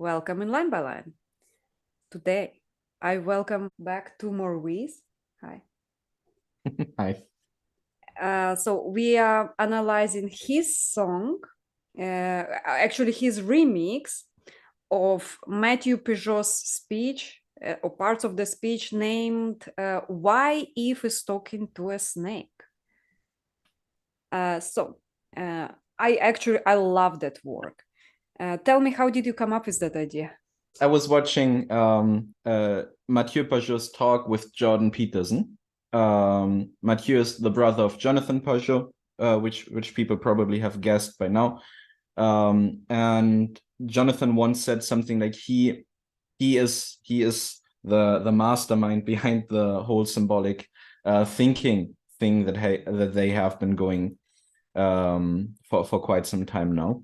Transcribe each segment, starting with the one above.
Welcome in Line by Line. Today, I welcome back 2mørVs. Hi. Hi. So we are analyzing his song, actually his remix of Matthew Pageau's speech, or parts of the speech named Why Eve is Talking to a Snake. I love that work. Tell me, how did you come up with that idea? I was watching Mathieu Pageau's talk with Jordan Peterson. Mathieu is the brother of Jonathan Pageau, which people probably have guessed by now. And Jonathan once said something like he is the mastermind behind the whole symbolic thinking thing that they have been going for quite some time now.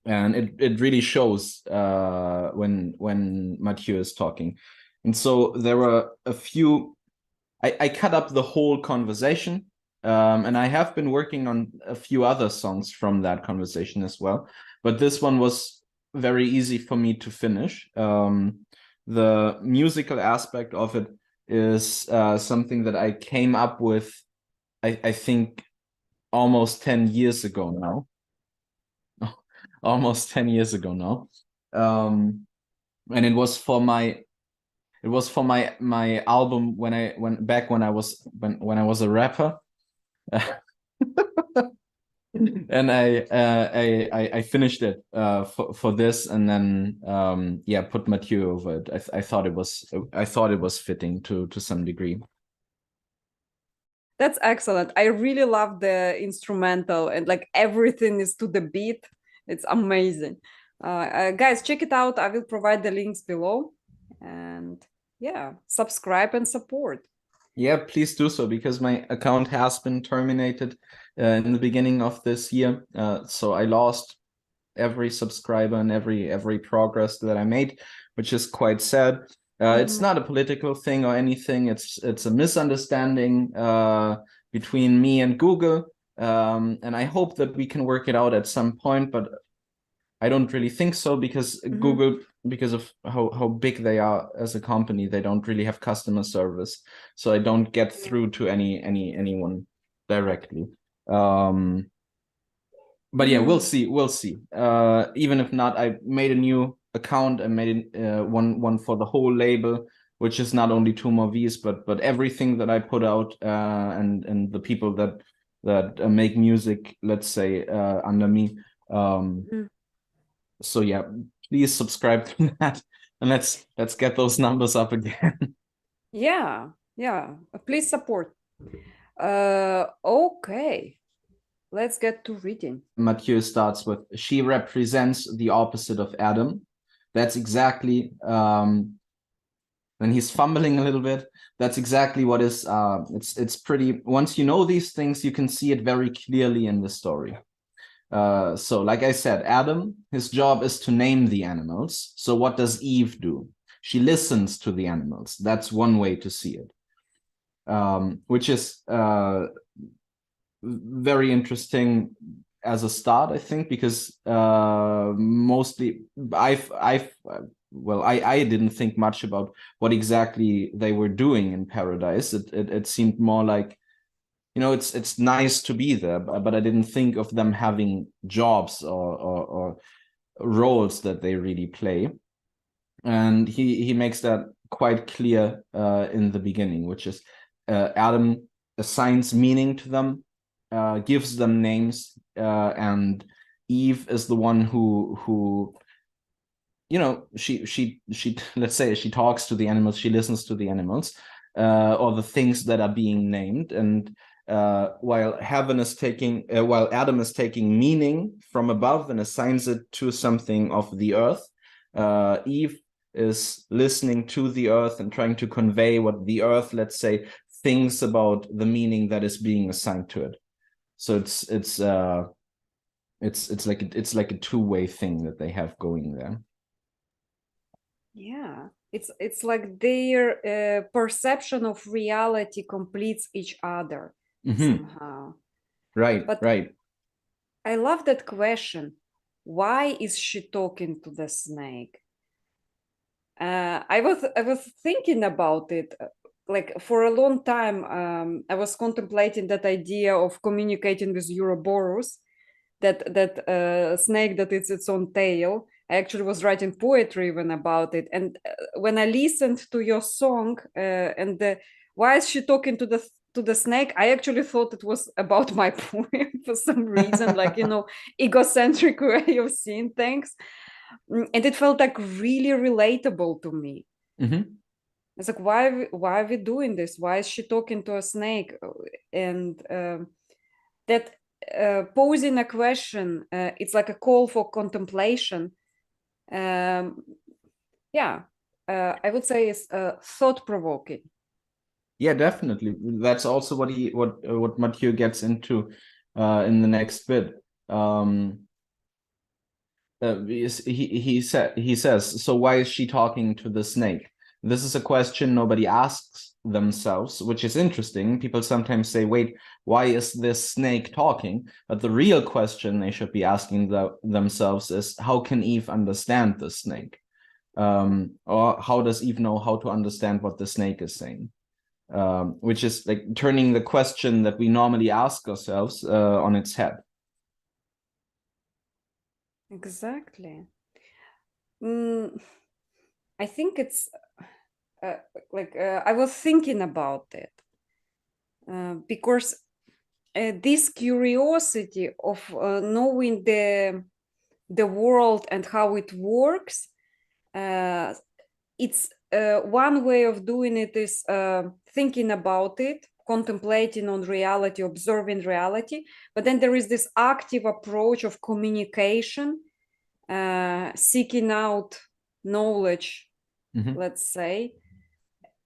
And it really shows when Mathieu is talking. And so there were a few, I cut up the whole conversation, and I have been working on a few other songs from that conversation as well, but this one was very easy for me to finish. The musical aspect of it is something that I came up with, I think, almost 10 years ago now. Almost 10 years ago now. And it was for my album when I was a rapper. And I finished it for this, and then put Mathieu over it. I thought it was fitting to some degree. That's excellent. I really love the instrumental, and like everything is to the beat. It's amazing. Guys, check it out. I will provide the links below. And yeah, subscribe and support. Yeah, please do so, because my account has been terminated in the beginning of this year. So I lost every subscriber and every progress that I made, which is quite sad. It's not a political thing or anything. It's a misunderstanding between me and Google. And I hope that we can work it out at some point, but I don't really think so, because Google, because of how big they are as a company, they don't really have customer service. So I don't get through to anyone directly. But yeah, we'll see. Even if not, I made a new account. I made one for the whole label, which is not only 2mørVs, but everything that I put out, and the people that make music, let's say, under me. So yeah, please subscribe to that, and let's get those numbers up again. Yeah, please support. Okay, let's get to reading. Mathieu starts with, she represents the opposite of Adam. That's exactly, when he's fumbling a little bit, that's exactly what is, it's pretty, once you know these things, you can see it very clearly in the story. So like I said, Adam, his job is to name the animals. So what does Eve do? She listens to the animals. That's one way to see it, which is very interesting as a start, I think, because mostly I didn't think much about what exactly they were doing in paradise. It seemed more like, it's nice to be there, but I didn't think of them having jobs or roles that they really play. And he makes that quite clear in the beginning, which is Adam assigns meaning to them, gives them names, and Eve is the one who she let's say she talks to the animals, she listens to the animals, or the things that are being named. And while Adam is taking meaning from above and assigns it to something of the earth, Eve is listening to the earth and trying to convey what the earth, let's say, thinks about the meaning that is being assigned to it. So it's like a two-way thing that they have going there. Yeah, it's like their perception of reality completes each other somehow. Right, but right. I love that question. Why is she talking to the snake? I was thinking about it. Like for a long time, I was contemplating that idea of communicating with Ouroboros, that snake that it's its own tail. I actually was writing poetry even about it. And when I listened to your song, why is she talking to the snake? I actually thought it was about my poem for some reason, like, egocentric way of seeing things. And it felt like really relatable to me. Mm-hmm. It's like, why are we doing this? Why is she talking to a snake? And that posing a question, it's like a call for contemplation. Yeah, I would say it's thought-provoking. Yeah, definitely. That's also what Mathieu gets into in the next bit. He says, so why is she talking to the snake? This is a question nobody asks themselves, which is interesting. People sometimes say, wait, why is this snake talking? But the real question they should be asking themselves is, how can Eve understand the snake? Or how does Eve know how to understand what the snake is saying? Which is like turning the question that we normally ask ourselves on its head. Exactly. I think it's I was thinking about it because this curiosity of knowing the world and how it works, it's one way of doing it is thinking about it, contemplating on reality, observing reality. But then there is this active approach of communication, seeking out knowledge, let's say.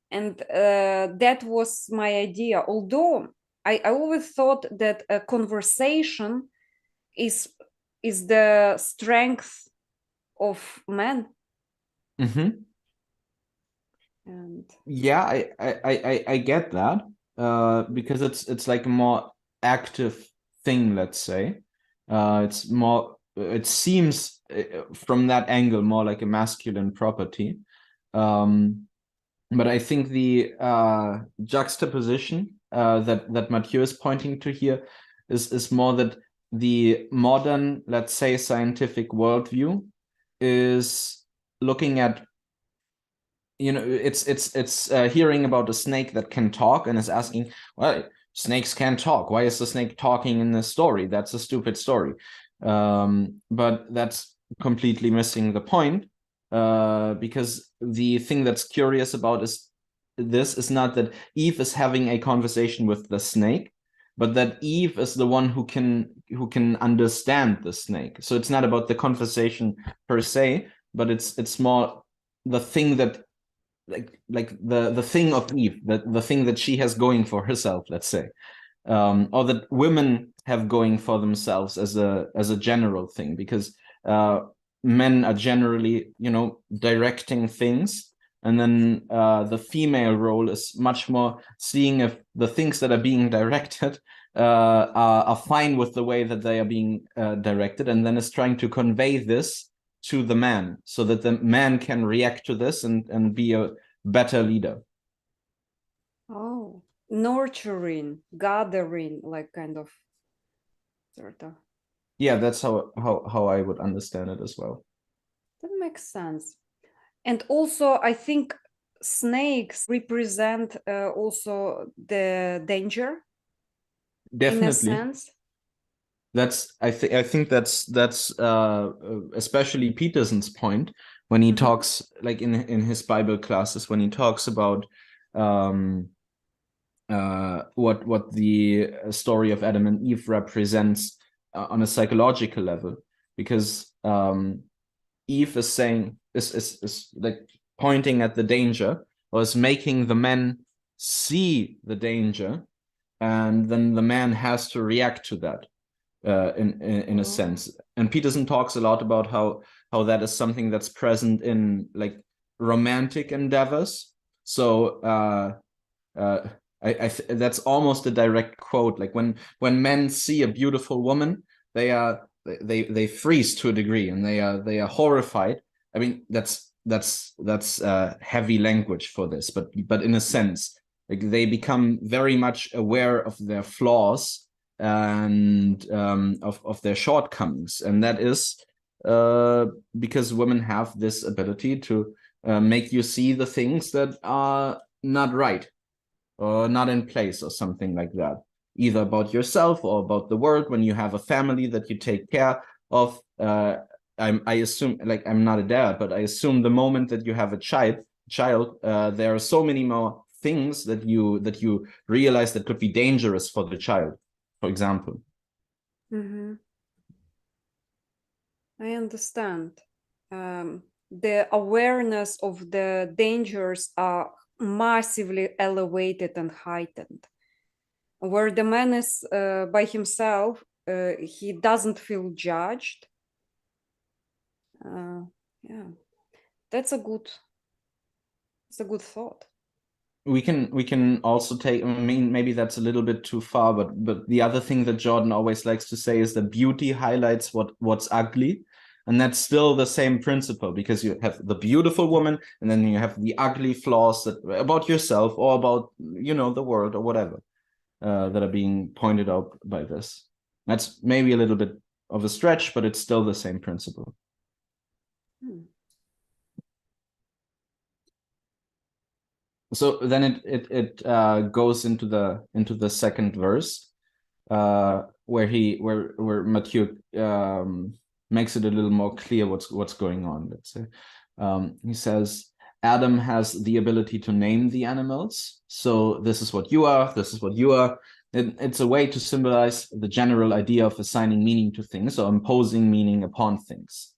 And that was my idea. Although I always thought that a conversation is the strength of man. And yeah, I get that because it's like a more active thing, let's say. It's more, it seems from that angle more like a masculine property. But I think the juxtaposition that Mathieu is pointing to here is more that the modern, let's say, scientific worldview is looking at, it's hearing about a snake that can talk and is asking, well, snakes can talk. Why is the snake talking in this story? That's a stupid story. But that's completely missing the point. Because the thing that's curious about this is not that Eve is having a conversation with the snake, but that Eve is the one who can understand the snake. So it's not about the conversation per se, but it's more the thing that like the thing of Eve, the thing that she has going for herself, let's say, or that women have going for themselves as a general thing, because men are generally, directing things, and then the female role is much more seeing if the things that are being directed are fine with the way that they are being directed, and then is trying to convey this to the man so that the man can react to this and be a better leader. Oh, nurturing, gathering, like kind of sort of. Yeah, that's how I would understand it as well. That makes sense. And also, I think snakes represent also the danger. Definitely. In a sense. I think that's especially Peterson's point when he talks, like in his Bible classes, when he talks about what the story of Adam and Eve represents on a psychological level, because Eve is saying is like pointing at the danger, or is making the men see the danger, and then the man has to react to that in a sense. And Peterson talks a lot about how that is something that's present in like romantic endeavors. So that's almost a direct quote. Like when men see a beautiful woman, they freeze to a degree, and they are horrified. I mean, that's heavy language for this, but in a sense, like, they become very much aware of their flaws and of their shortcomings, and that is because women have this ability to make you see the things that are not right or not in place or something like that, either about yourself or about the world. When you have a family that you take care of, I assume, like, I'm not a dad, but I assume the moment that you have a child, there are so many more things that you realize that could be dangerous for the child, for example. Mm-hmm. I understand. The awareness of the dangers are massively elevated and heightened. Where the man is by himself, he doesn't feel judged. Yeah, that's a good thought. We can also take, I mean, maybe that's a little bit too far, but the other thing that Jordan always likes to say is that beauty highlights what's ugly. And that's still the same principle, because you have the beautiful woman and then you have the ugly flaws that about yourself or about, you know, the world or whatever, that are being pointed out by this. That's maybe a little bit of a stretch, but it's still the same principle. So then it goes into the second verse, where Matthew makes it a little more clear what's going on. Let's say, he says, Adam has the ability to name the animals. So this is what you are. This is what you are. It's a way to symbolize the general idea of assigning meaning to things or imposing meaning upon things,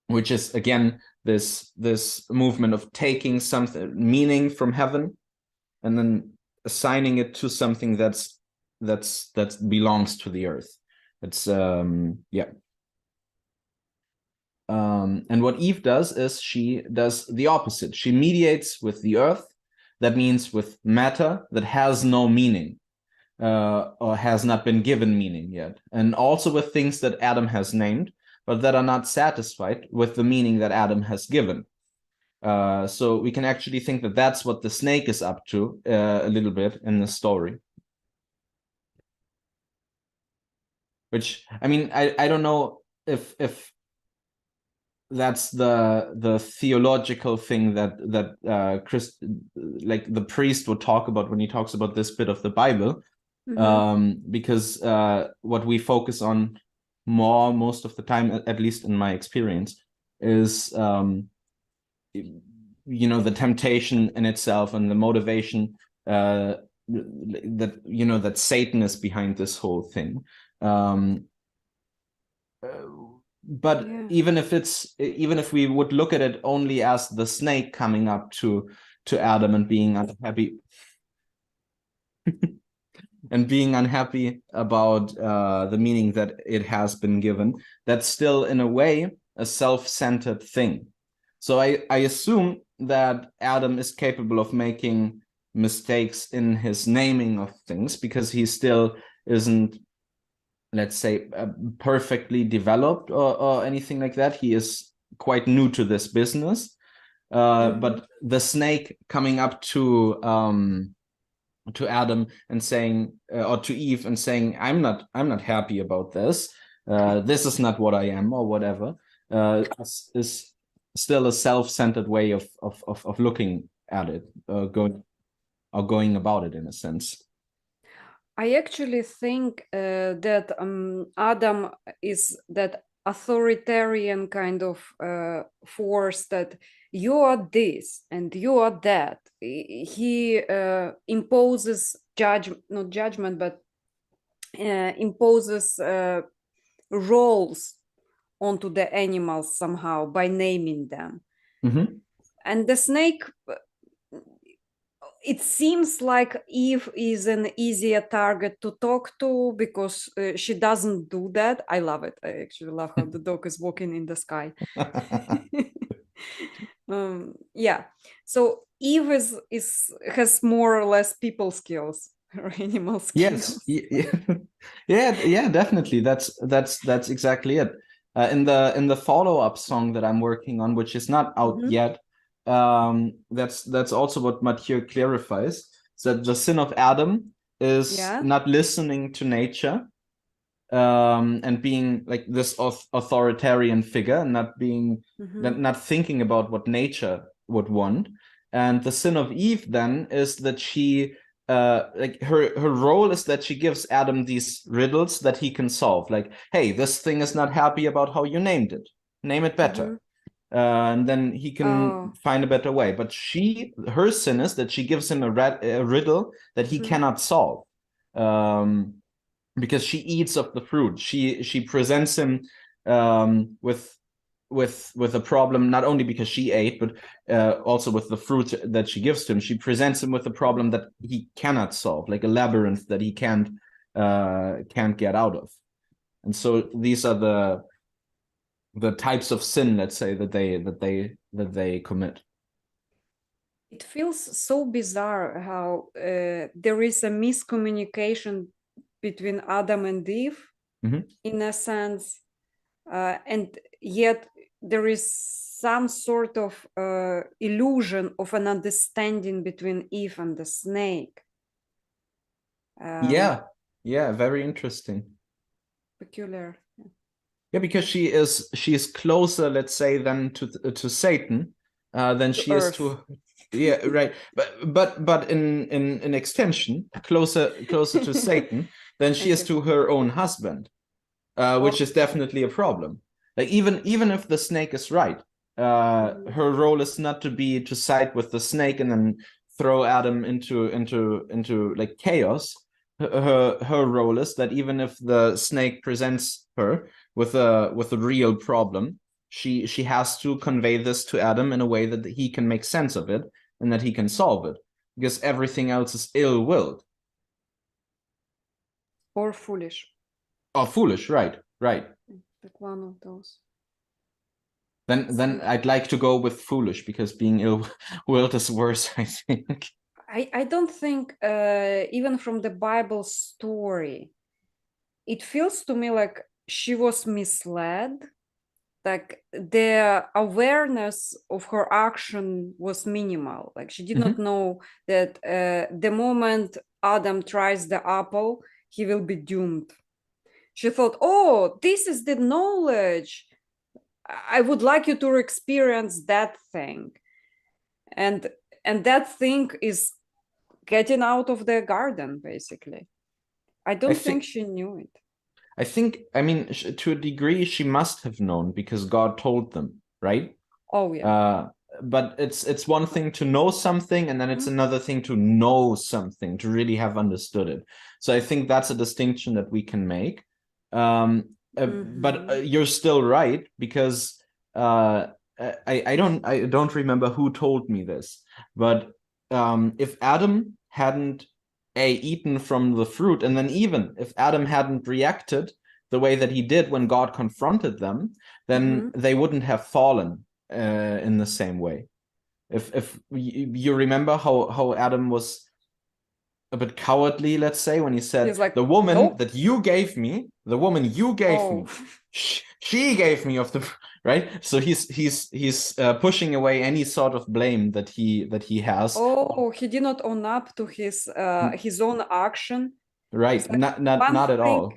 which is, again, this movement of taking something, meaning from heaven, and then assigning it to something that belongs to the earth. It's yeah. And what Eve does is she does the opposite. She mediates with the earth. That means with matter that has no meaning, or has not been given meaning yet, and also with things that Adam has named, but that are not satisfied with the meaning that Adam has given. So we can actually think that that's what the snake is up to, a little bit in the story. Which, I mean, I don't know if that's the theological thing that like the priest would talk about when he talks about this bit of the Bible, because what we focus on more most of the time, at least in my experience, is you know, the temptation in itself and the motivation that, you know, that Satan is behind this whole thing. But yeah, even if we would look at it only as the snake coming up to Adam and being unhappy and being unhappy about the meaning that it has been given, that's still in a way a self-centered thing. So I assume that Adam is capable of making mistakes in his naming of things, because he still isn't, let's say, perfectly developed or anything like that. He is quite new to this business. But the snake coming up to Adam and saying, or to Eve and saying, I'm not happy about this. This is not what I am, or whatever, is still a self-centered way of looking at it, going about it, in a sense. I actually think that Adam is that authoritarian kind of force, that you are this and you are that. He imposes not judgment, but imposes roles onto the animals somehow by naming them. And the snake, it seems like Eve is an easier target to talk to, because she doesn't do that. I love it. I actually love how the dog is walking in the sky. Yeah. So Eve has more or less people skills or animal skills. Yes. Yeah, definitely. That's exactly it. In the follow-up song that I'm working on, which is not out yet, that's also what Mathieu clarifies. So the sin of Adam is not listening to nature, and being like this authoritarian figure, not being not thinking about what nature would want. And the sin of Eve then is that she like her role is that she gives Adam these riddles that he can solve, like, hey, this thing is not happy about how you named it, name it better. And then he can find a better way. But her sin is that she gives him a riddle that he cannot solve, because she eats of the fruit. She presents him with a problem, not only because she ate, but also with the fruit that she gives to him. She presents him with a problem that he cannot solve, like a labyrinth that he can't get out of. And so these are the types of sin, let's say, that they commit. It feels so bizarre how there is a miscommunication between Adam and Eve, in a sense, and yet there is some sort of illusion of an understanding between Eve and the snake. Yeah, very interesting. Peculiar. Yeah, because she is closer, let's say, than to Satan, than she is to, yeah, right. But in extension, closer to Satan than she is to her own husband, which is definitely a problem. Like even if the snake is right, her role is not to side with the snake and then throw Adam into like chaos. Her role is that even if the snake presents her with a real problem, she has to convey this to Adam in a way that he can make sense of it and that he can solve it, because everything else is ill-willed or foolish. Oh, foolish, right. Like one of those. Then I'd like to go with foolish, because being ill-willed is worse, I think. I don't think, even from the Bible story, it feels to me like she was misled. Like the awareness of her action was minimal. Like she did not know that the moment Adam tries the apple, he will be doomed. She thought, oh, this is the knowledge. I would like you to experience that thing. And that thing is getting out of the garden, basically. I don't think she knew it. I think, I mean, to a degree, she must have known, because God told them, right? Oh, yeah. But it's one thing to know something, and then it's another thing to know something, to really have understood it. So I think that's a distinction that we can make. But you're still right, because I don't remember who told me this, but if Adam hadn't eaten from the fruit, and then even if Adam hadn't reacted the way that he did when God confronted them, then they wouldn't have fallen in the same way. If you remember how Adam was a bit cowardly, let's say, when he said, like, the woman that you gave me, the woman you gave me, she gave me of the, right? So he's pushing away any sort of blame that he has. Oh, he did not own up to his own action. Right, like, not at all.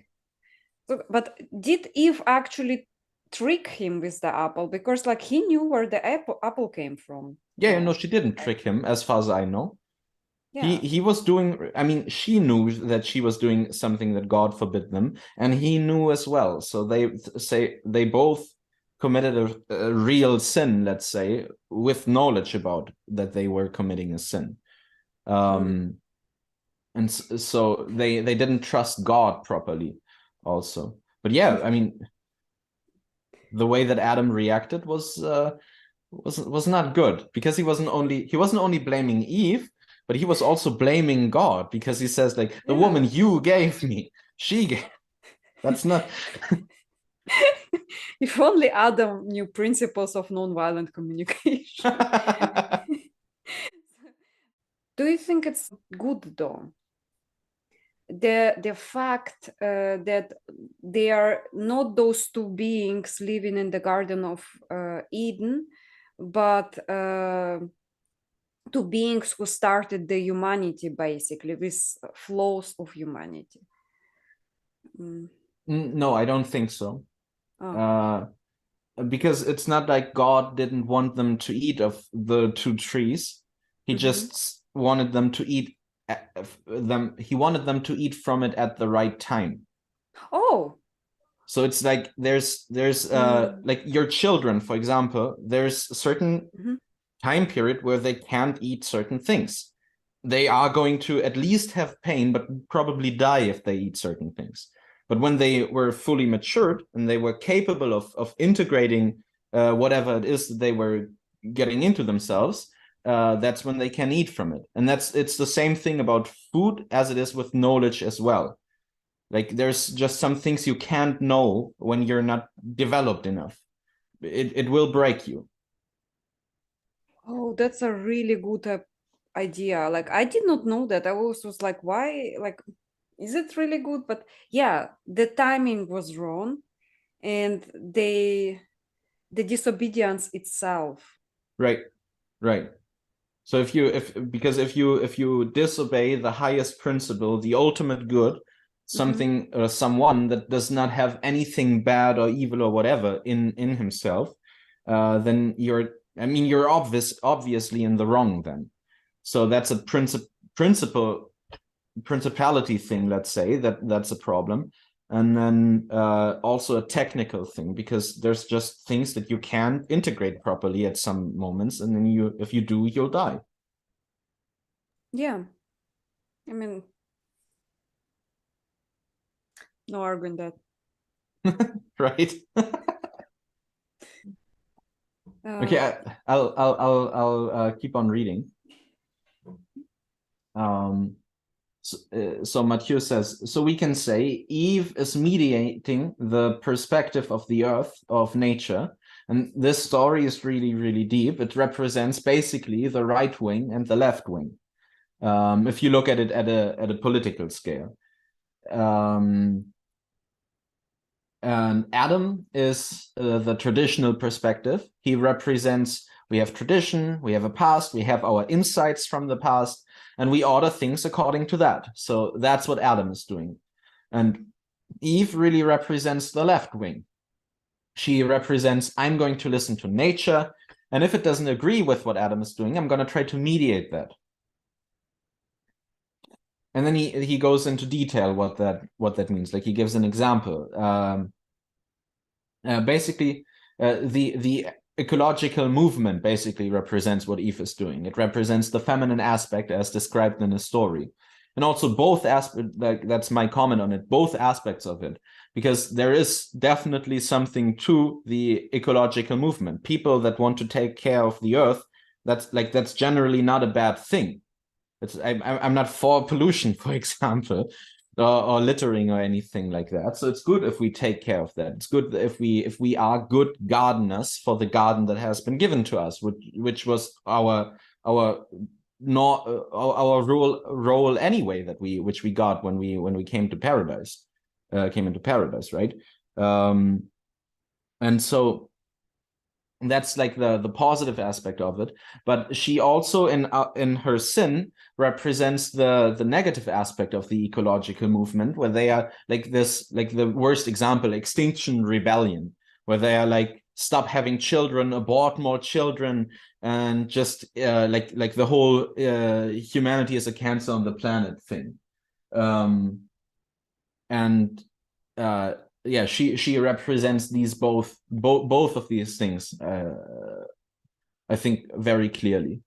But did Eve actually trick him with the apple? Because like he knew where the apple came from. Yeah, no, she didn't trick him, as far as I know. Yeah. He was doing, I mean, she knew that she was doing something that God forbid them, and he knew as well. So they both committed a real sin, let's say, with knowledge about that they were committing a sin. And so they didn't trust God properly also. But yeah, I mean, the way that Adam reacted was not good, because he wasn't only blaming Eve, but he was also blaming God, because he says, like, the woman you gave me, she gave. That's not. If only Adam knew principles of nonviolent communication. Do you think it's good, though, the fact that they are not those two beings living in the Garden of Eden, but two beings who started the humanity, basically, with flaws of humanity. No, I don't think so. Oh. Because it's not like God didn't want them to eat of the two trees. He just wanted them to eat them. He wanted them to eat from it at the right time. Oh. So it's like there's like your children, for example, there's a certain time period where they can't eat certain things. They are going to at least have pain, but probably die if they eat certain things. But when they were fully matured and they were capable of integrating whatever it is that they were getting into themselves, that's when they can eat from it. And it's the same thing about food as it is with knowledge as well. Like there's just some things you can't know when you're not developed enough. It will break you. Oh, that's a really good idea. Like, I did not know that. I always was like, why? Like, is it really good? But yeah, the timing was wrong, and the disobedience itself. Right, right. So if you disobey the highest principle, the ultimate good, something or someone that does not have anything bad or evil or whatever in himself, then you're obviously in the wrong then. So that's a principality thing, let's say, that's a problem. And then also a technical thing, because there's just things that you can't integrate properly at some moments, and then if you do, you'll die. Yeah, I mean, no arguing that. Right. Okay, I'll keep on reading. So Mattheeu says, so we can say Eve is mediating the perspective of the earth, of nature. And this story is really, really deep. It represents basically the right wing and the left wing. If you look at it at a political scale. And Adam is the traditional perspective. He represents, we have tradition, we have a past, we have our insights from the past, and we order things according to that. So that's what Adam is doing. And Eve really represents the left wing. She represents, I'm going to listen to nature, and if it doesn't agree with what Adam is doing, I'm going to try to mediate that. And then he goes into detail what that means. Like he gives an example. Basically, the ecological movement basically represents what Eve is doing. It represents the feminine aspect as described in the story. And also both aspects, like that's my comment on it, both aspects of it, because there is definitely something to the ecological movement. People that want to take care of the earth, that's generally not a bad thing. I'm not for pollution, for example, or littering or anything like that. So it's good if we take care of that. It's good if we are good gardeners for the garden that has been given to us, which was our role anyway, which we got when we came to paradise, came into paradise, right? And so that's like the positive aspect of it. But she also in her sin represents the negative aspect of the ecological movement, where they are like this, like the worst example, Extinction Rebellion, where they are like, stop having children, abort more children, and just like the whole humanity is a cancer on the planet thing. Yeah, she represents these both of these things, I think, very clearly.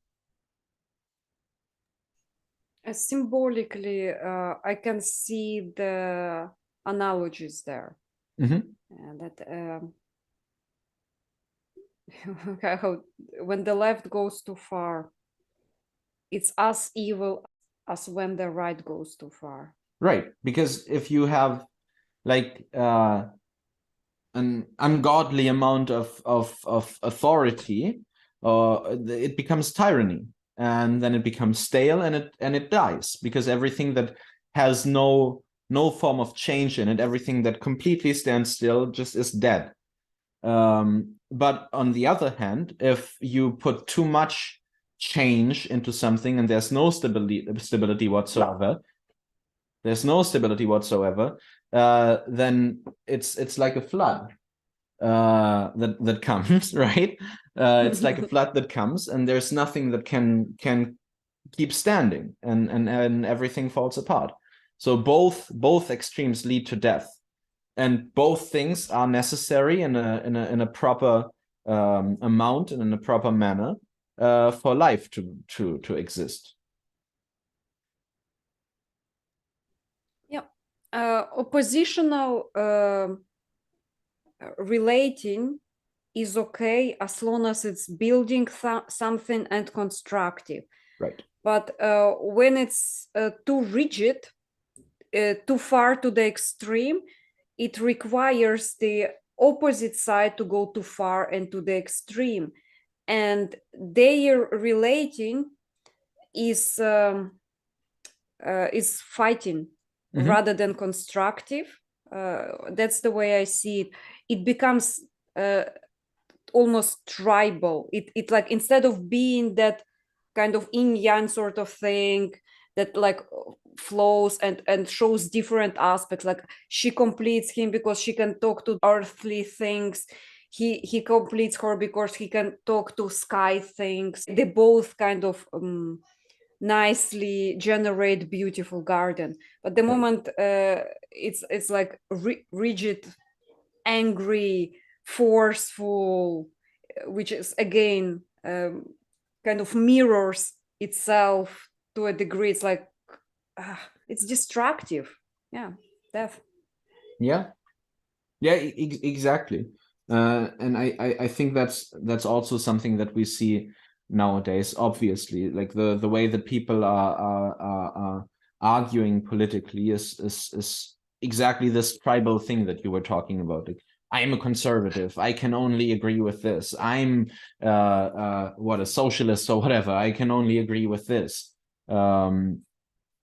Symbolically, I can see the analogies there. That when the left goes too far, it's as evil as when the right goes too far. Right, because if you have like an ungodly amount of authority, it becomes tyranny, and then it becomes stale, and it dies, because everything that has no form of change in it. Everything that completely stands still just is dead. But on the other hand, if you put too much change into something and there's no stability whatsoever, then it's like a flood that comes, right? It's like a flood that comes, and there's nothing that can keep standing, and everything falls apart. So both extremes lead to death, and both things are necessary in a proper amount and in a proper manner for life to exist. Yeah, oppositional relating is okay as long as it's building something and constructive. Right. But when it's too rigid, too far to the extreme, it requires the opposite side to go too far and to the extreme. And their relating is fighting rather than constructive. That's the way I see it. It becomes almost tribal. It like, instead of being that kind of yin-yang sort of thing that like flows and shows different aspects, like she completes him because she can talk to earthly things, he completes her because he can talk to sky things. They both kind of nicely generate beautiful garden. But the moment it's like rigid, angry, forceful, which is again kind of mirrors itself to a degree, it's like it's destructive. Death. Exactly. And I think that's also something that we see nowadays, obviously. Like the way that people are arguing politically is exactly this tribal thing that you were talking about. Like, I'm a conservative, I can only agree with this. I'm a socialist or whatever, I can only agree with this.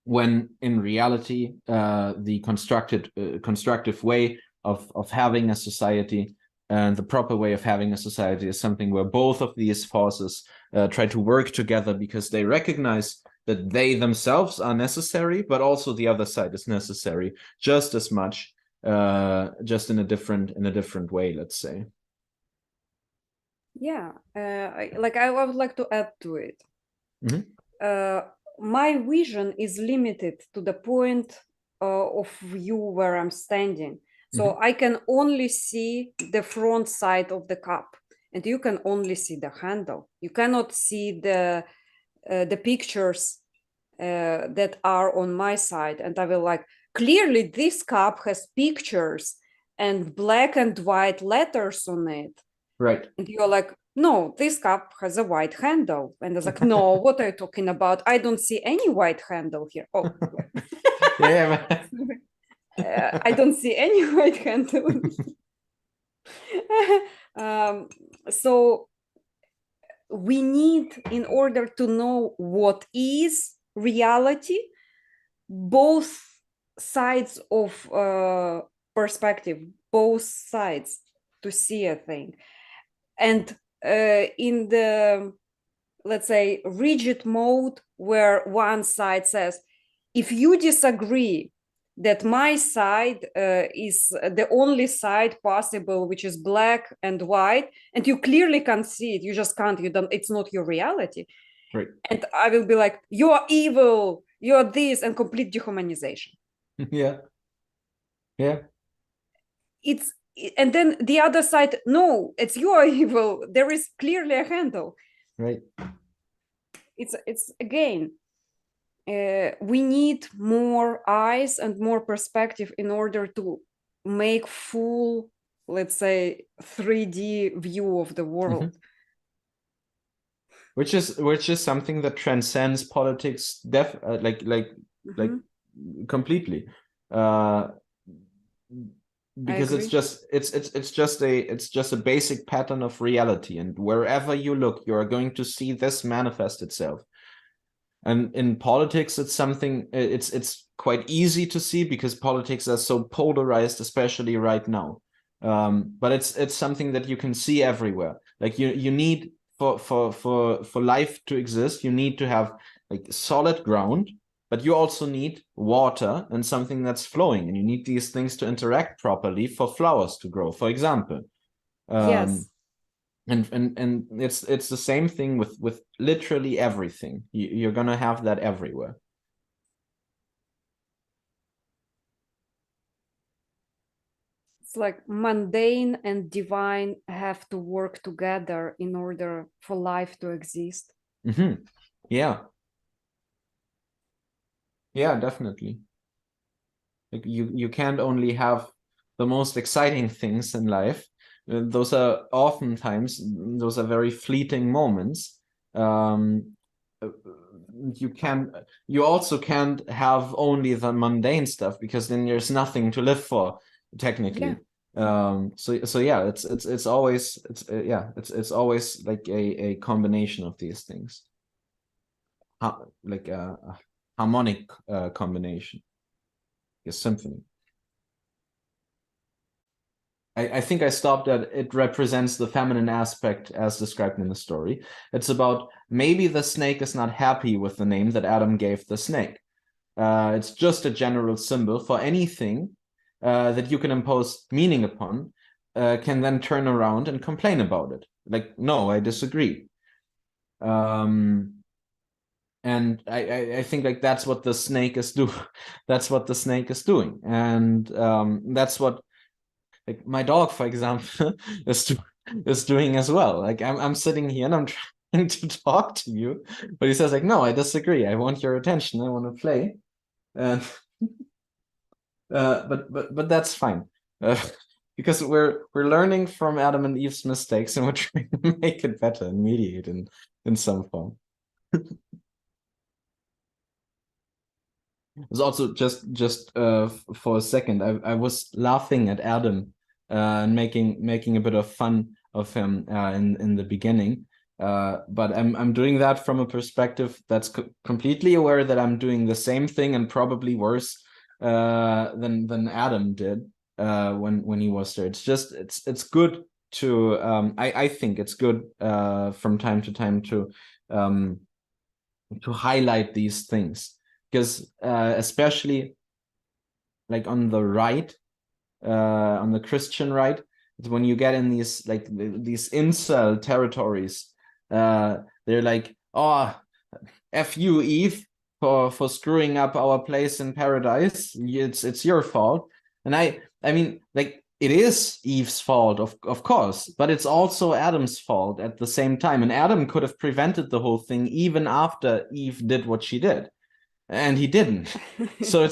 When in reality, the constructive way of having a society, and the proper way of having a society, is something where both of these forces try to work together, because they recognize that they themselves are necessary, but also the other side is necessary just as much, just in a different way, let's say. I would like to add to it. My vision is limited to the point of view where I'm standing. So I can only see the front side of the cup, and you can only see the handle. You cannot see the pictures that are on my side. And I will like, clearly this cup has pictures and black and white letters on it. Right. And you're like, no, this cup has a white handle. And I was like, no, what are you talking about? I don't see any white handle here. Oh, yeah. I don't see any white handle. So we need, in order to know what is reality, both sides of perspective, both sides to see a thing. And in the, let's say, rigid mode, where one side says, if you disagree that my side is the only side possible, which is black and white, and you clearly can't see it, you just can't, it's not your reality. Right. And I will be like, you're evil, you're this, and complete dehumanization. Yeah. And then the other side, no, it's your evil, there is clearly a handle. Right. It's again, we need more eyes and more perspective in order to make full, let's say, 3D view of the world. Which is something that transcends politics, completely. Because it's just a basic pattern of reality, and wherever you look, you are going to see this manifest itself. And in politics, it's something, it's quite easy to see because politics are so polarized, especially right now. But it's something that you can see everywhere. Like you need for life to exist, you need to have like solid ground, but you also need water and something that's flowing, and you need these things to interact properly for flowers to grow, for example. Yes. And it's the same thing with literally everything. You're gonna have that everywhere. It's like mundane and divine have to work together in order for life to exist. Mm-hmm. Yeah. Yeah, definitely. Like you can't only have the most exciting things in life. Those are oftentimes, those are very fleeting moments. Um, uh, you also can't have only the mundane stuff, because then there's nothing to live for, technically. So yeah, it's always it's always like a combination of these things, like a harmonic combination, a symphony. I think I stopped at it represents the feminine aspect as described in the story. It's about maybe the snake is not happy with the name that Adam gave the snake. It's just a general symbol for anything that you can impose meaning upon, can then turn around and complain about it. Like, no, I disagree. And I think like that's what the snake is doing. That's what the snake is doing. And that's what, like, my dog, for example, is doing as well. Like I'm sitting here and I'm trying to talk to you, but he says like, no, I disagree. I want your attention. I want to play. And but that's fine. Because we're learning from Adam and Eve's mistakes, and we're trying to make it better and mediate in some form. It was also just for a second, I was laughing at Adam and making a bit of fun of him in the beginning. But I'm doing that from a perspective that's completely aware that I'm doing the same thing and probably worse than Adam did when he was there. It's just it's good to I think it's good from time to time to highlight these things, because especially like on the right, on the Christian right, when you get in these like these incel territories, they're like, oh, F you, Eve, for screwing up our place in paradise. It's your fault. And I mean, like, it is Eve's fault, of course, but it's also Adam's fault at the same time. And Adam could have prevented the whole thing even after Eve did what she did, and he didn't. So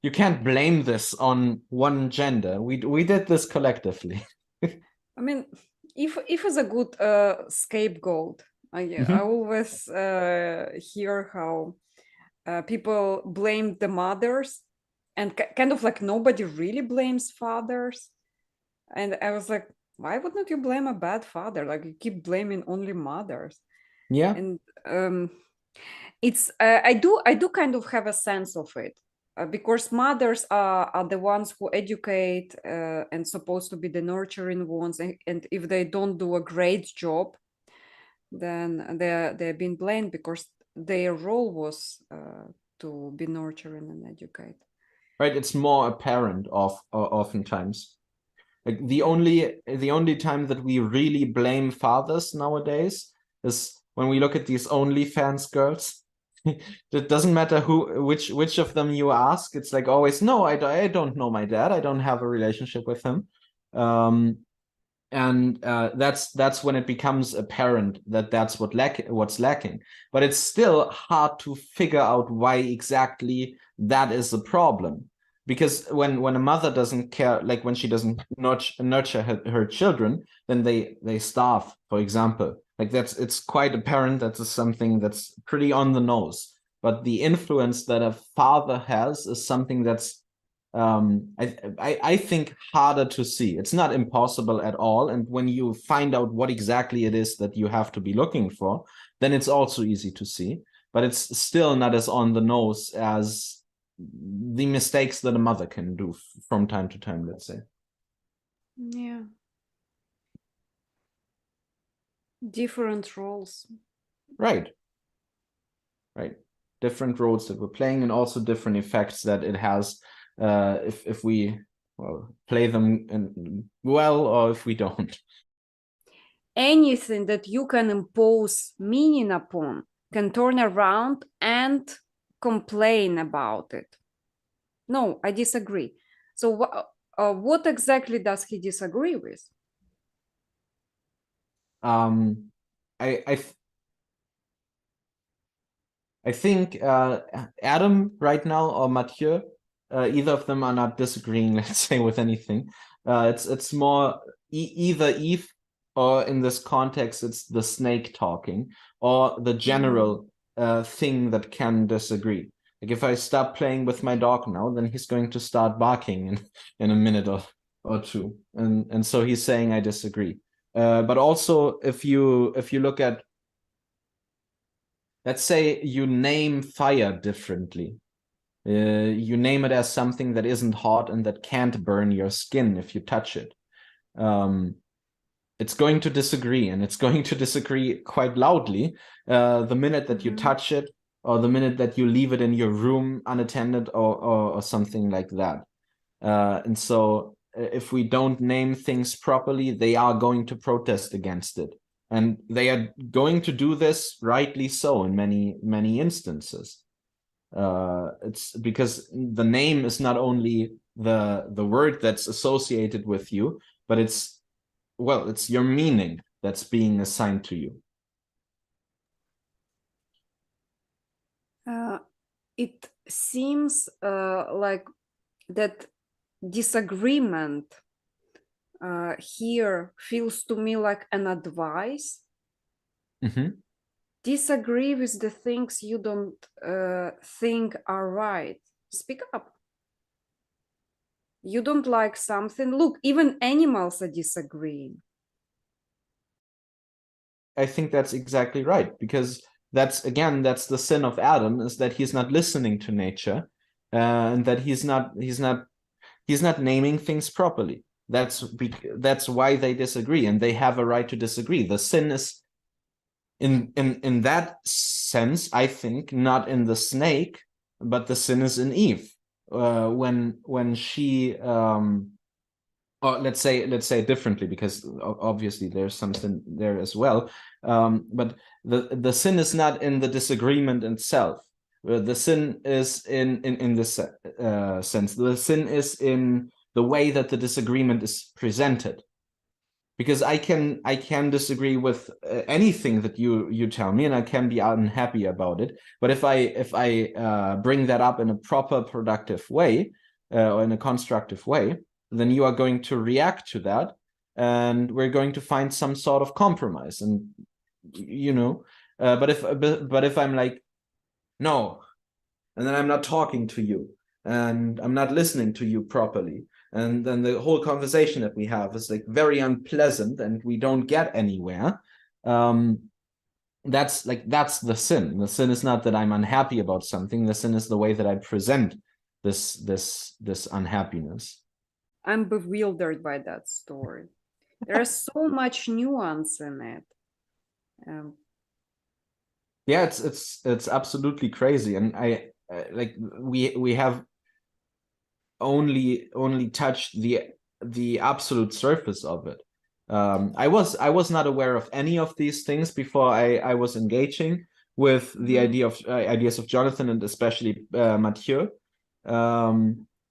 you can't blame this on one gender. We did this collectively. I mean, if is a good scapegoat. I always hear how people blame the mothers, and kind of like nobody really blames fathers. And I was like, why wouldn't you blame a bad father? Like, you keep blaming only mothers. Yeah. And it's I do kind of have a sense of it, because mothers are the ones who educate and supposed to be the nurturing ones, and if they don't do a great job, then they're being blamed because their role was to be nurturing and educate. Right. It's more apparent oftentimes. Like the only time that we really blame fathers nowadays is when we look at these OnlyFans girls. It doesn't matter which of them you ask. It's like always, no, I don't know my dad. I don't have a relationship with him. And that's when it becomes apparent that that's what's lacking. But it's still hard to figure out why exactly that is a problem. Because when a mother doesn't care, like when she doesn't nurture her children, then they starve, for example. Like it's quite apparent that is something that's pretty on the nose. But the influence that a father has is something that's I think harder to see. It's not impossible at all. And when you find out what exactly it is that you have to be looking for, then it's also easy to see. but it's still not as on the nose as the mistakes that a mother can do from time to time, let's say. Yeah. Different roles. Right. Different roles that we're playing, and also different effects that it has if we play them well, or if we don't. Anything that you can impose meaning upon can turn around and complain about it. No, I disagree. So what exactly does he disagree with? I think Adam right now, or Mathieu, either of them are not disagreeing, let's say, with anything. It's more either Eve, or in this context, it's the snake talking, or the general thing that can disagree. Like if I stop playing with my dog now, then he's going to start barking in a minute or two. And so he's saying I disagree. But also if you look at, let's say you name fire differently. You name it as something that isn't hot and that can't burn your skin if you touch it. It's going to disagree, and it's going to disagree quite loudly the minute that you touch it, or the minute that you leave it in your room unattended, or something like that. And so if we don't name things properly, they are going to protest against it. And they are going to do this rightly so in many instances. It's because the name is not only the word that's associated with you, but it's your meaning that's being assigned to you. It seems like that disagreement here feels to me like an advice. Disagree with the things you don't think are right. Speak up. You don't like something. Look, even animals are disagreeing. I think that's exactly right, because that's the sin of Adam, is that he's not listening to nature, and that he's not naming things properly. That's why they disagree, and they have a right to disagree. The sin is in that sense, I think, not in the snake, but the sin is in Eve, when she or let's say it differently, because obviously there's something there as well. But the sin is not in the disagreement itself. The sin is in this sense. The sin is in the way that the disagreement is presented. Because I can disagree with anything that you tell me, and I can be unhappy about it. But if I bring that up in a proper, productive way, or in a constructive way, then you are going to react to that, and we're going to find some sort of compromise. And but if I'm like, no, and then I'm not talking to you, and I'm not listening to you properly, and then the whole conversation that we have is like very unpleasant, and we don't get anywhere, that's the sin. The sin is not that I'm unhappy about something. The sin is the way that I present this unhappiness. I'm bewildered by that story. There is so much nuance in it. Yeah, it's absolutely crazy, and we have only touched the absolute surface of it. I was not aware of any of these things before I was engaging with the ideas of Jonathan, and especially Mathieu.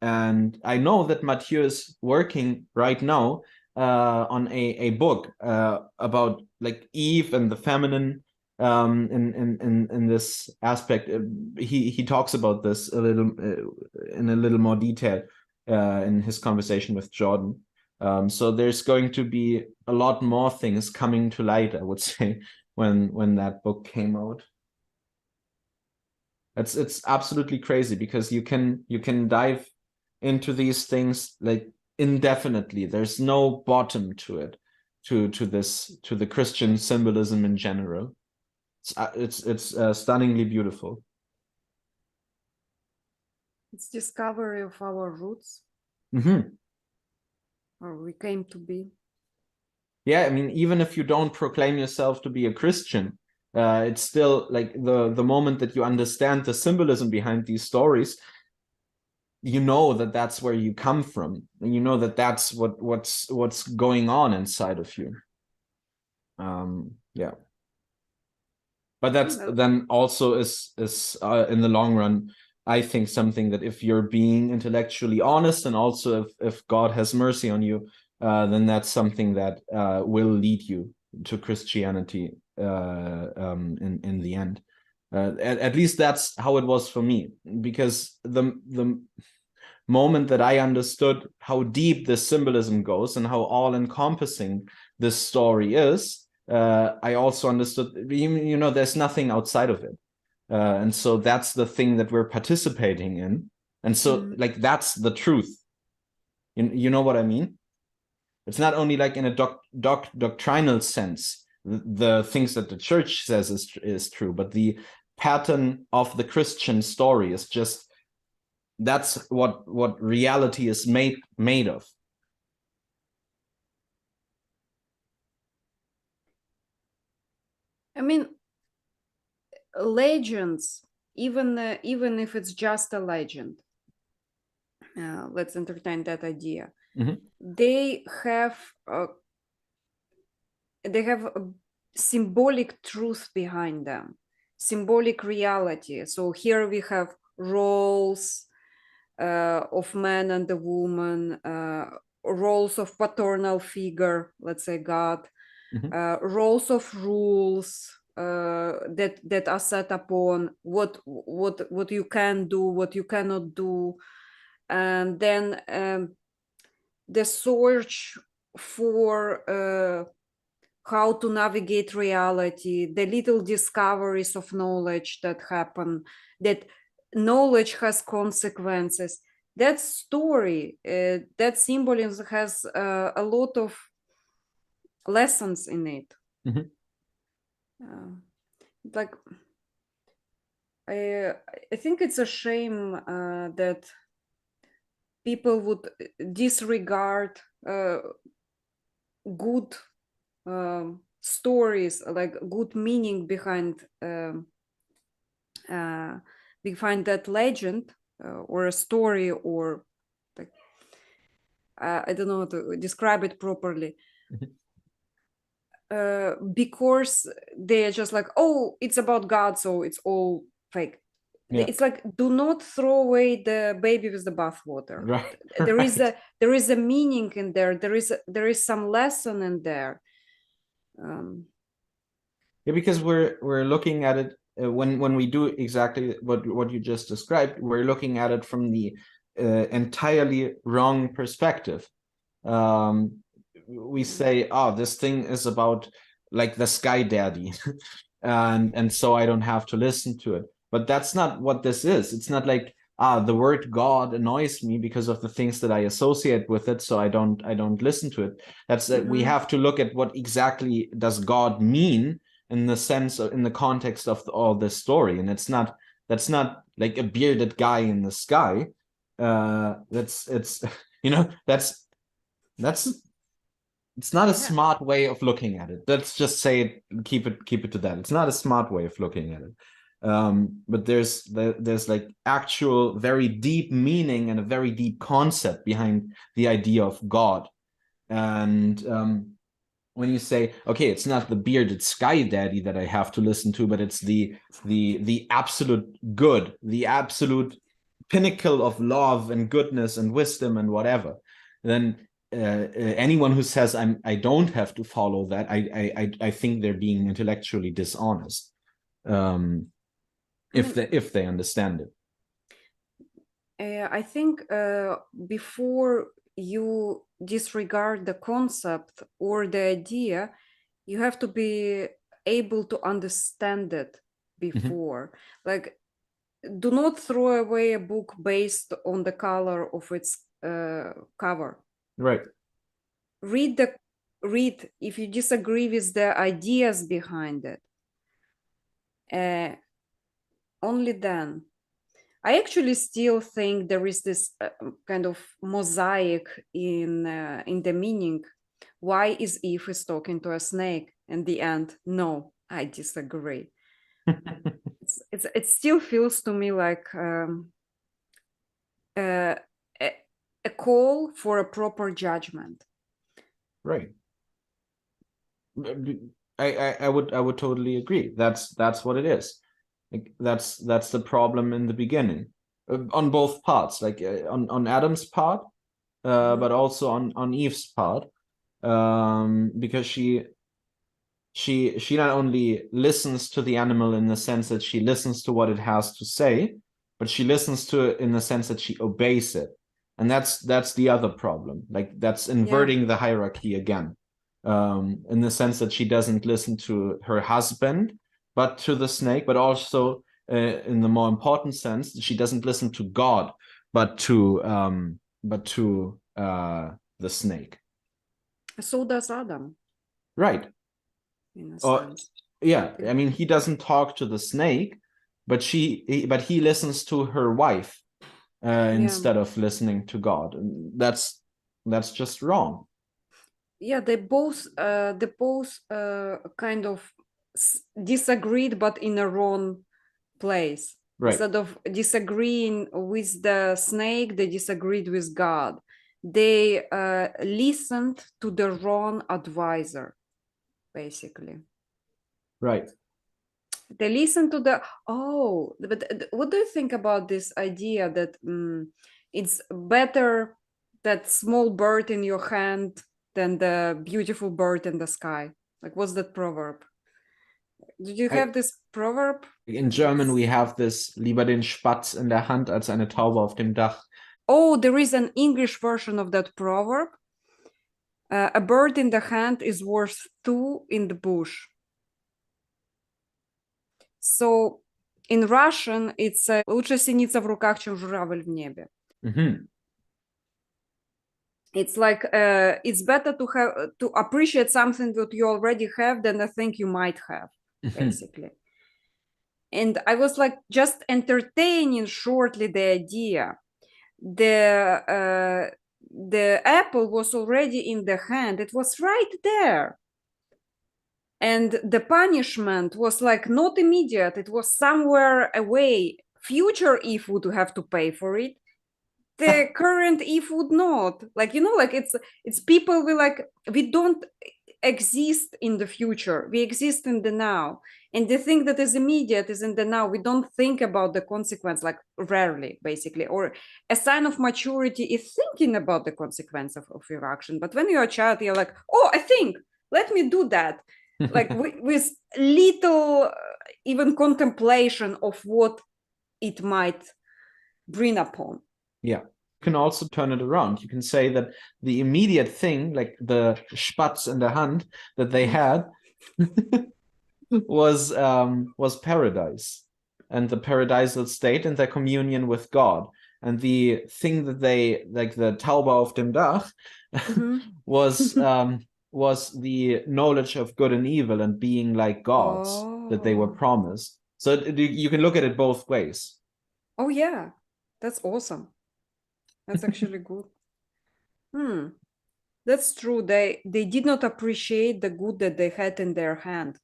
And I know that Mathieu is working right now on a book about like Eve and the feminine in this aspect. He talks about this a little in a little more detail in his conversation with Jordan. So there's going to be a lot more things coming to light, I would say, when that book came out. It's absolutely crazy, because you can dive into these things like indefinitely. There's no bottom to it, to the Christian symbolism in general. It's stunningly beautiful. It's discovery of our roots, or we came to be. Yeah, I mean, even if you don't proclaim yourself to be a Christian, it's still like the moment that you understand the symbolism behind these stories, you know that that's where you come from, and you know that that's what's going on inside of you. Yeah. But that's then also is in the long run, I think, something that if you're being intellectually honest, and also if God has mercy on you, then that's something that will lead you to Christianity in the end. At least that's how it was for me, because the moment that I understood how deep this symbolism goes and how all-encompassing this story is, I also understood, you know, there's nothing outside of it. And so that's the thing that we're participating in. And so like, that's the truth. You know what I mean? It's not only like in a doctrinal sense, the things that the church says is true, but the pattern of the Christian story is just, that's what reality is made of. I mean, legends, even if it's just a legend, let's entertain that idea. They have a symbolic truth behind them, symbolic reality. So here we have roles of man and the woman, roles of paternal figure, let's say God, roles of rules that are set upon what you can do, what you cannot do, and then the search for how to navigate reality, the little discoveries of knowledge that happen, that knowledge has consequences. That story, that symbolism has a lot of lessons in it. Like, I think it's a shame that people would disregard good stories, like good meaning behind that legend or a story, or like, I don't know how to describe it properly. Because they're just like, oh, it's about God, so it's all fake. Yeah. It's like, do not throw away the baby with the bathwater. Right. There is a meaning in there. There is some lesson in there. Yeah, because we're looking at it when we do exactly what you just described. We're looking at it from the entirely wrong perspective. We say, oh, this thing is about like the sky daddy, and so I don't have to listen to it. But that's not what this is. It's not like, the word God annoys me because of the things that I associate with it, so I don't listen to it. That's we have to look at what exactly does God mean in the sense of, in the context of all this story. And that's not like a bearded guy in the sky. It's you know, that's it's not a smart way of looking at it. Let's just say it, keep it to that. It's not a smart way of looking at it. But there's like actual very deep meaning and a very deep concept behind the idea of God. And when you say, okay, it's not the bearded sky daddy that I have to listen to, but it's the absolute good, the absolute pinnacle of love and goodness and wisdom and whatever, then anyone who says I don't have to follow that, I think they're being intellectually dishonest, if they understand it. I think before you disregard the concept or the idea, you have to be able to understand it before. Like, do not throw away a book based on the color of its cover. Right. Read if you disagree with the ideas behind it. only then. I actually still think there is this kind of mosaic in the meaning. Why is Eve is talking to a snake? And the end, no, I disagree. It still feels to me like a call for a proper judgment. Right. I would totally agree. That's what it is. Like that's the problem in the beginning, on both parts, like on Adam's part, but also on Eve's part, because she not only listens to the animal in the sense that she listens to what it has to say, but she listens to it in the sense that she obeys it, and that's the other problem. Like that's inverting the hierarchy again, in the sense that she doesn't listen to her husband, but to the snake, but also in the more important sense, she doesn't listen to God, but to the snake. So does Adam. Right. In a sense. Yeah, I mean, he doesn't talk to the snake, but he listens to her wife instead of listening to God. And that's just wrong. Yeah, they both kind of disagreed, but in a wrong place. Right. Instead of disagreeing with the snake, they disagreed with God. They listened to the wrong advisor, basically. Right. They listened to the but what do you think about this idea that it's better that small bird in your hand than the beautiful bird in the sky? Like, what's that proverb? Did you have this proverb? In German, we have this: lieber den Spatz in der Hand als eine Taube auf dem Dach. Oh, there is an English version of that proverb. A bird in the hand is worth two in the bush. So in Russian, it's лучше синица в руках, чем журавль в небе. It's like it's better to appreciate something that you already have than a thing you might have, basically. And I was like just entertaining shortly the idea. The apple was already in the hand. It was right there. And the punishment was like not immediate. It was somewhere away. Future Eve would have to pay for it. The current Eve would not. Like, you know, like it's people we don't exist in the future. We exist in the now. And the thing that is immediate is in the now. We don't think about the consequence, like rarely, basically. Or a sign of maturity is thinking about the consequence of your action. But when you're a child, you're like, oh, I think, let me do that. Like with little even contemplation of what it might bring upon. Yeah. You can also turn it around. You can say that the immediate thing, like the Spatz in the hand that they had, was paradise, and the paradisal state and their communion with God. And the thing that they, like the Taube auf dem Dach, was the knowledge of good and evil and being like gods that they were promised. So you can look at it both ways. Oh yeah, that's awesome. That's actually good. That's true. They did not appreciate the good that they had in their hand.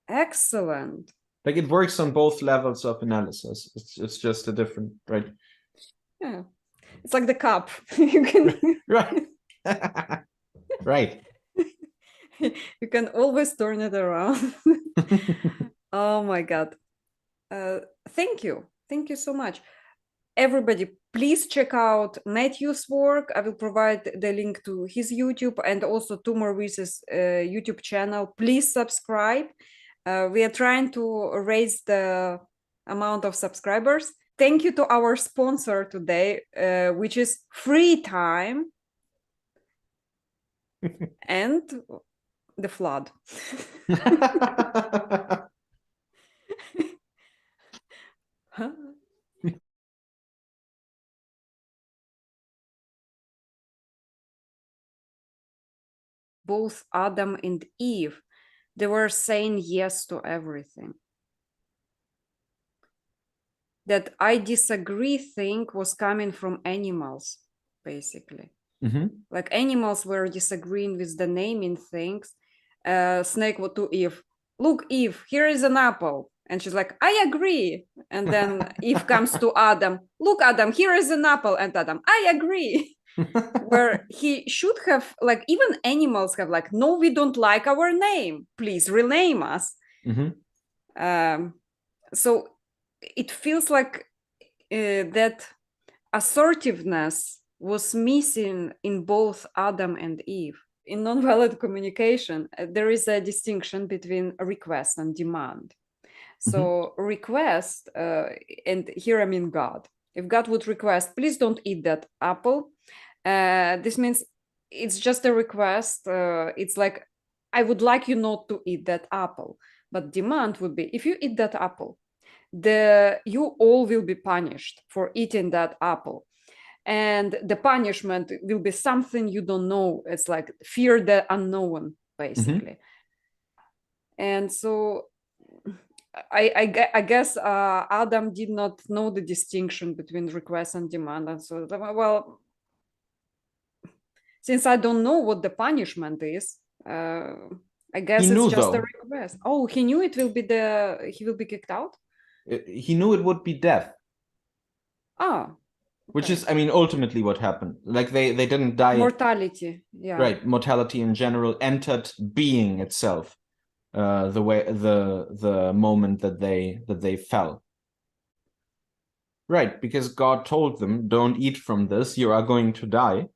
Excellent. Like it works on both levels of analysis. It's just a different, right? Yeah, it's like the cup. You can right. Right. You can always turn it around. Oh my God. Thank you so much. Everybody, please check out Matthew's work. I will provide the link to his YouTube and also 2mørVs' YouTube channel. Please subscribe. We are trying to raise the amount of subscribers. Thank you to our sponsor today, which is Free Time and the flood. Both Adam and Eve, they were saying yes to everything. That I disagree thing was coming from animals, basically. Like animals were disagreeing with the naming things. Snake would to Eve, look, Eve, here is an apple. And she's like, I agree. And then Eve comes to Adam, look, Adam, here is an apple. And Adam, I agree. Where he should have, like, even animals have like, no, we don't like our name, please rename us. So it feels like that assertiveness was missing in both Adam and Eve. In non-violent communication, there is a distinction between request and demand. So request, and here I mean God. If God would request, please don't eat that apple, this means it's just a request. It's like, I would like you not to eat that apple. But demand would be, if you eat that apple, you all will be punished for eating that apple. And the punishment will be something you don't know. It's like fear the unknown, basically. And so I guess Adam did not know the distinction between request and demand. And so, well, since I don't know what the punishment is, I guess He it's knew, just a though. request. Oh, he knew it will be he will be kicked out? He knew it would be death. Ah. Which is, I mean, ultimately what happened. Like they didn't die. Mortality, yeah. Right, mortality in general entered being itself. The moment that they fell. Right, because God told them, don't eat from this, you are going to die.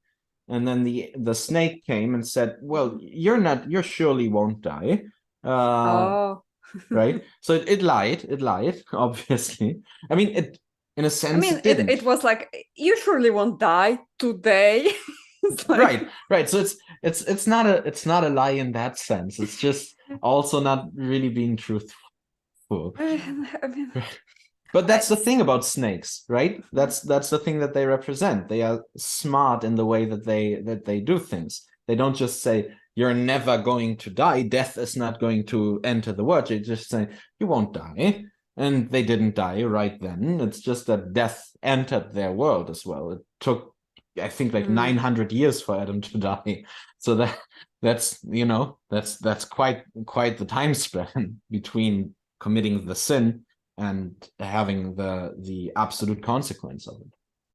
And then the snake came and said, well, you surely won't die. Right? So it lied, obviously. I mean, it, in a sense, it didn't. It was like, you surely won't die today. Like... Right. So it's not a lie in that sense. It's just also not really being truthful. I mean, but that's the thing about snakes, right? That's the thing that they represent. They are smart in the way that they do things. They don't just say, you're never going to die. Death is not going to enter the world. They just say, you won't die. And they didn't die right then. It's just that death entered their world as well. It took, I think, like 900 years for Adam to die. So that's quite the time span between committing the sin and having the absolute consequence of it.